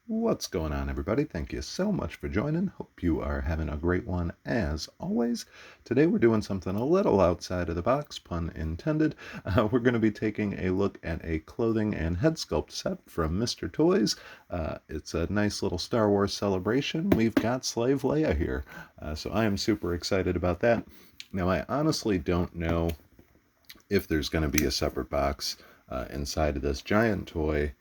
What's going on, everybody? Thank you so much for joining. Hope you are having a great one as always. Today we're doing something a little outside of the box, pun intended. We're going to be taking a look at a clothing and head sculpt set from Mr. Toys. It's a nice little Star Wars celebration. We've got Slave Leia here, so I am super excited about that. Now, I honestly don't know if there's going to be a separate box inside of this giant toy.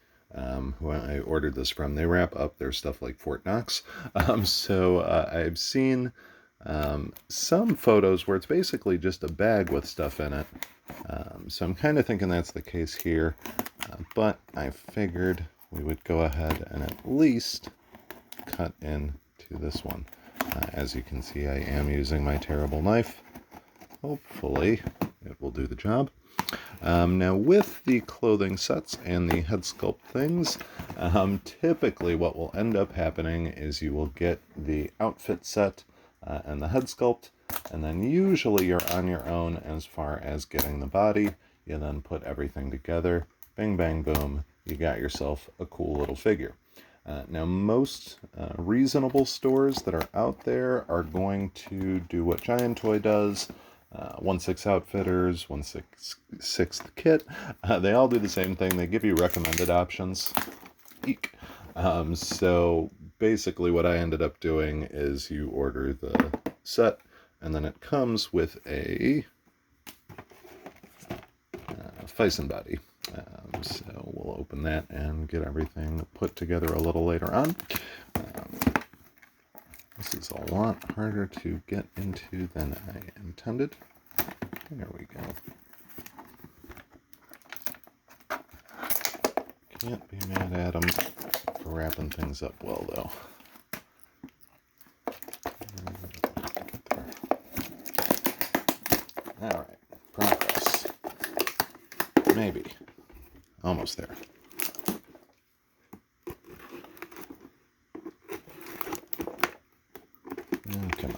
Who I ordered this from, they wrap up their stuff like Fort Knox. I've seen some photos where it's basically just a bag with stuff in it. So I'm kind of thinking that's the case here, but I figured we would go ahead and at least cut into this one. As you can see, I am using my terrible knife. Hopefully it will do the job. Now, with the clothing sets and the head sculpt things, typically what will end up happening is you will get the outfit set and the head sculpt, and then usually you're on your own as far as getting the body. You then put everything together, bing, bang, boom, you got yourself a cool little figure. Now, most reasonable stores that are out there are going to do what Giant Toy does. 1/6 Outfitters, 1/6 Kit. They all do the same thing. They give you recommended options. Eek. So basically what I ended up doing is you order the set, and then it comes with a Fison body. So we'll open that and get everything put together a little later on. This is a lot harder to get into than I intended. There we go. Can't be mad at them for wrapping things up well, though. Alright, progress. Maybe. Almost there. Oh, come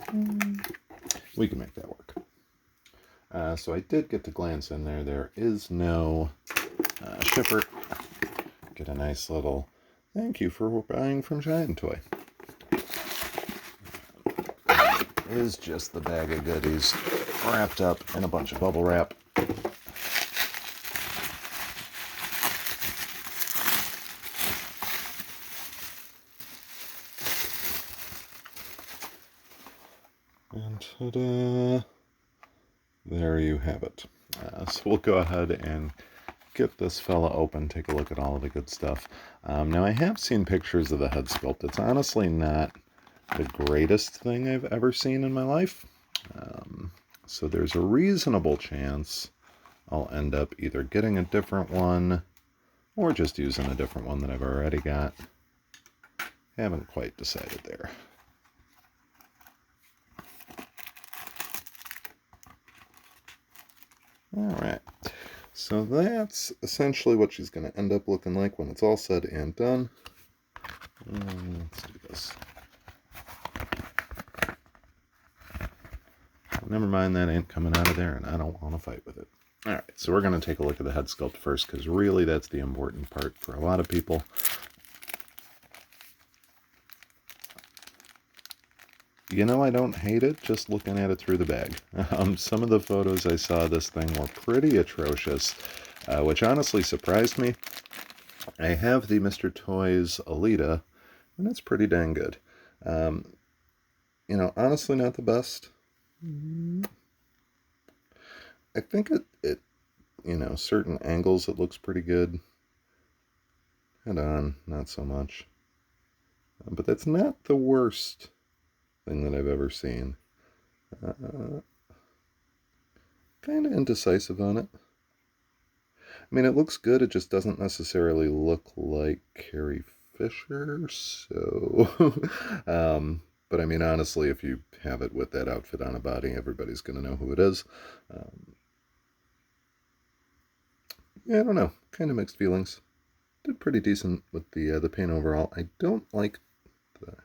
on. We can make that work. So I did get to glance in there. There is no shipper. Get a nice little thank you for buying from Giant Toy. It is just the bag of goodies wrapped up in a bunch of bubble wrap. And ta-da! There you have it. So we'll go ahead and get this fella open, take a look at all of the good stuff. Now, I have seen pictures of the head sculpt. It's honestly not the greatest thing I've ever seen in my life. So there's a reasonable chance I'll end up either getting a different one or just using a different one that I've already got. Haven't quite decided there. Alright, so that's essentially what she's going to end up looking like when it's all said and done. Let's do this. Never mind, that ain't coming out of there, and I don't want to fight with it. Alright, so we're going to take a look at the head sculpt first, because really that's the important part for a lot of people. You know, I don't hate it just looking at it through the bag. Some of the photos I saw of this thing were pretty atrocious, which honestly surprised me. I have the Mr. Toys Alita, and it's pretty dang good. You know, honestly not the best. I think it you know, certain angles it looks pretty good. Head on, not so much. But that's not the worst thing that I've ever seen. Kind of indecisive on it. I mean, it looks good, it just doesn't necessarily look like Carrie Fisher, so... but I mean, honestly, if you have it with that outfit on a body, everybody's going to know who it is. Yeah, I don't know. Kind of mixed feelings. Did pretty decent with the paint overall. I don't like the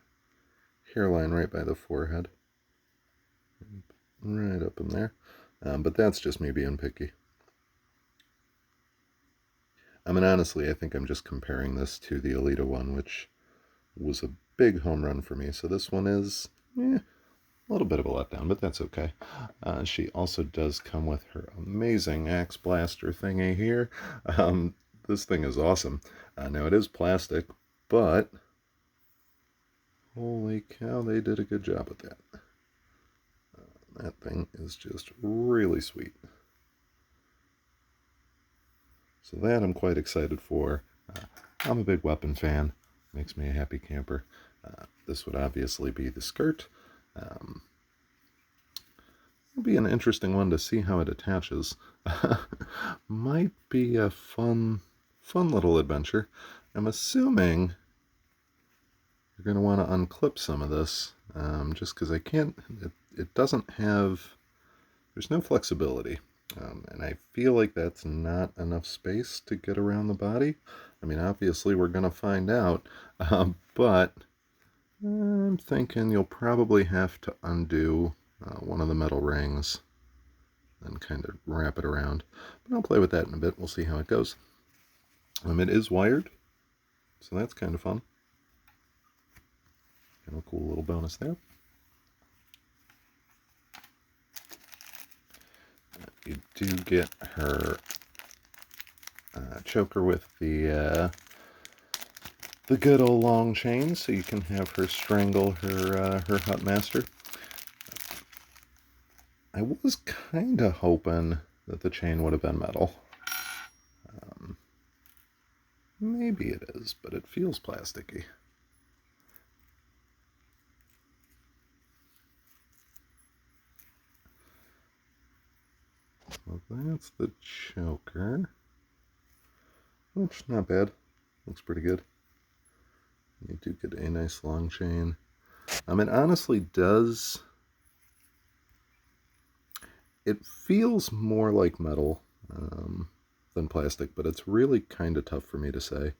hairline right by the forehead. Right up in there. But that's just me being picky. I mean, honestly, I think I'm just comparing this to the Alita one, which was a big home run for me. So this one is a little bit of a letdown, but that's okay. She also does come with her amazing axe blaster thingy here. This thing is awesome. Now, it is plastic, but holy cow, they did a good job with that. That thing is just really sweet. So that I'm quite excited for. I'm a big weapon fan. Makes me a happy camper. This would obviously be the skirt. It'll be an interesting one to see how it attaches. Might be a fun little adventure. I'm assuming you're going to want to unclip some of this, just because I can't, it doesn't have, there's no flexibility. And I feel like that's not enough space to get around the body. I mean, obviously we're going to find out, but I'm thinking you'll probably have to undo one of the metal rings and kind of wrap it around. But I'll play with that in a bit. We'll see how it goes. It is wired, so that's kind of fun. Kind of a cool little bonus there. You do get her choker with the good old long chain, so you can have her strangle her hut master. I was kind of hoping that the chain would have been metal. Maybe it is, but it feels plasticky. So that's the choker, which not bad, looks pretty good. You do get a nice long chain. It honestly does, it feels more like metal than plastic, but it's really kind of tough for me to say.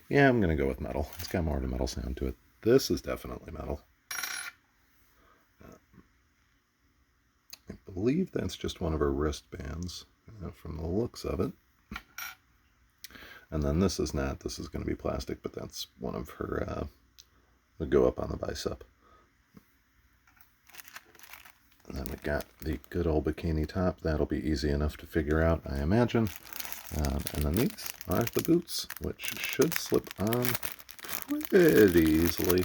Yeah, I'm going to go with metal. It's got more of a metal sound to it. This is definitely metal. I believe that's just one of her wristbands from the looks of it. And then this is not. This is going to be plastic, but that's one of her that go up on the bicep. And then we got the good old bikini top. That'll be easy enough to figure out, I imagine. And then these are the boots, which should slip on pretty easily.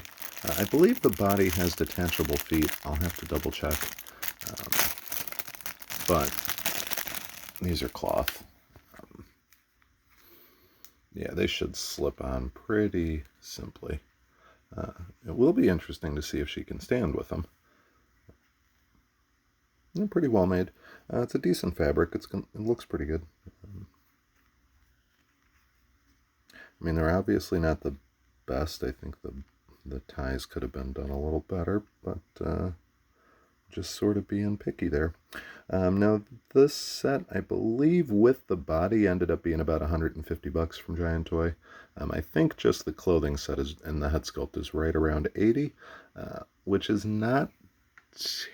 I believe the body has detachable feet. I'll have to double check. But these are cloth. Yeah, they should slip on pretty simply. It will be interesting to see if she can stand with them. They're pretty well made. It's a decent fabric. It looks pretty good. I mean, they're obviously not the best. I think the ties could have been done a little better, but just sort of being picky there. Now, this set, I believe, with the body ended up being about $150 from Giant Toy. I think just the clothing set and the head sculpt is right around $80, which is not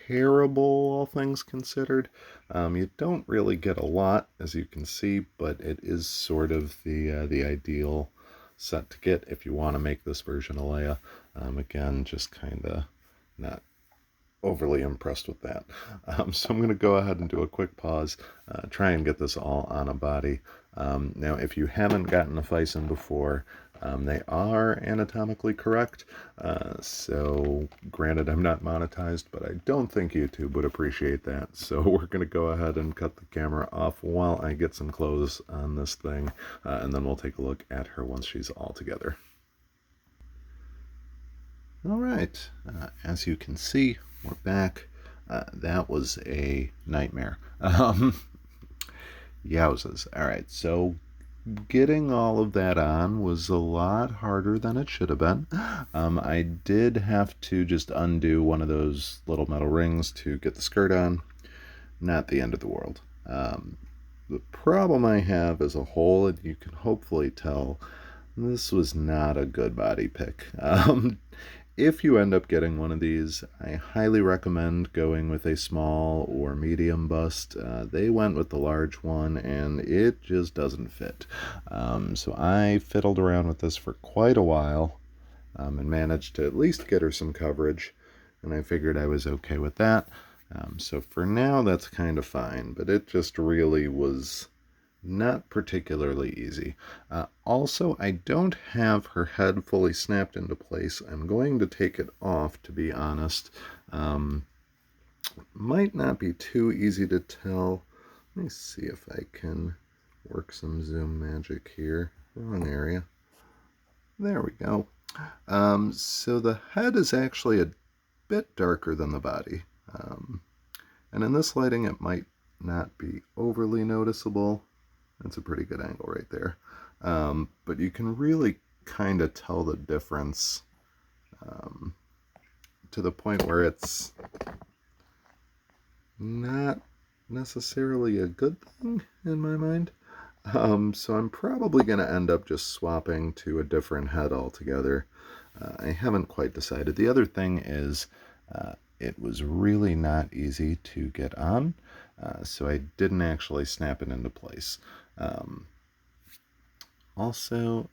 terrible, all things considered. You don't really get a lot, as you can see, but it is sort of the ideal set to get if you want to make this version of Leia. Again, just kind of not overly impressed with that. So I'm going to go ahead and do a quick pause, try and get this all on a body. Now, if you haven't gotten a Fison before, they are anatomically correct. So granted, I'm not monetized, but I don't think YouTube would appreciate that. So we're going to go ahead and cut the camera off while I get some clothes on this thing, and then we'll take a look at her once she's all together. All right, as you can see, we're back. That was a nightmare. Yowzas. All right, so getting all of that on was a lot harder than it should have been. I did have to just undo one of those little metal rings to get the skirt on. Not the end of the world. The problem I have as a whole, and you can hopefully tell, this was not a good body pick. if you end up getting one of these, I highly recommend going with a small or medium bust. They went with the large one, and it just doesn't fit. So I fiddled around with this for quite a while, and managed to at least get her some coverage, and I figured I was okay with that. So for now, that's kind of fine, but it just really was not particularly easy. Also, I don't have her head fully snapped into place. I'm going to take it off, to be honest. Might not be too easy to tell. Let me see if I can work some zoom magic here. Wrong area. There we go. So the head is actually a bit darker than the body. And in this lighting, it might not be overly noticeable. That's a pretty good angle right there. But you can really kind of tell the difference to the point where it's not necessarily a good thing in my mind. So I'm probably going to end up just swapping to a different head altogether. I haven't quite decided. The other thing is it was really not easy to get on, so I didn't actually snap it into place. Also,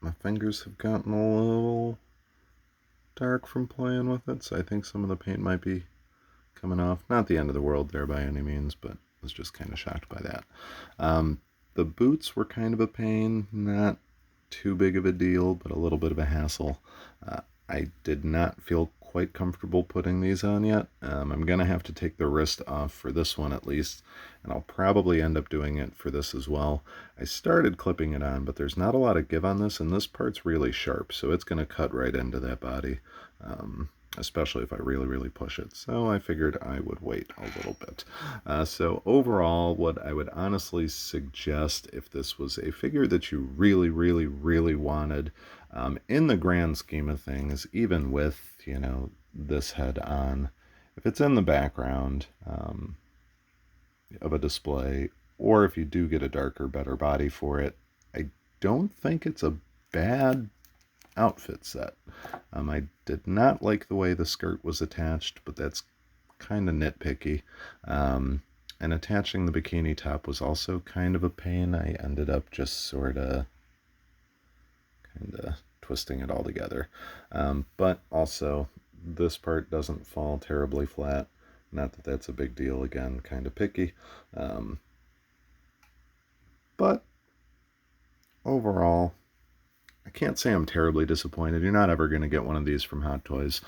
my fingers have gotten a little dark from playing with it, so I think some of the paint might be coming off. Not the end of the world there by any means, but I was just kind of shocked by that. The boots were kind of a pain, not too big of a deal, but a little bit of a hassle. I did not feel quite comfortable putting these on yet. I'm going to have to take the wrist off for this one at least, and I'll probably end up doing it for this as well. I started clipping it on, but there's not a lot of give on this, and this part's really sharp, so it's going to cut right into that body, especially if I really push it. So I figured I would wait a little bit. So overall, what I would honestly suggest, if this was a figure that you really wanted, in the grand scheme of things, even with, you know, this head on, if it's in the background of a display, or if you do get a darker, better body for it, I don't think it's a bad outfit set. I did not like the way the skirt was attached, but that's kind of nitpicky. And attaching the bikini top was also kind of a pain. I ended up just sort of twisting it all together. But also, this part doesn't fall terribly flat. Not that that's a big deal, again, kind of picky. But overall, I can't say I'm terribly disappointed. You're not ever going to get one of these from Hot Toys.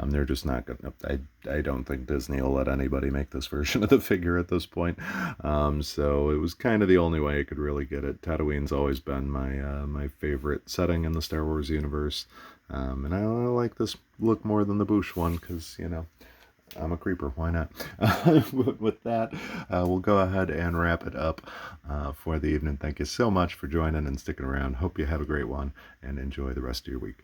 They're just not going to. I don't think Disney will let anybody make this version of the figure at this point. So it was kind of the only way I could really get it. Tatooine's always been my favorite setting in the Star Wars universe. And I like this look more than the Bouche one because, you know, I'm a creeper, why not? With that, we'll go ahead and wrap it up for the evening. Thank you so much for joining and sticking around. Hope you have a great one and enjoy the rest of your week.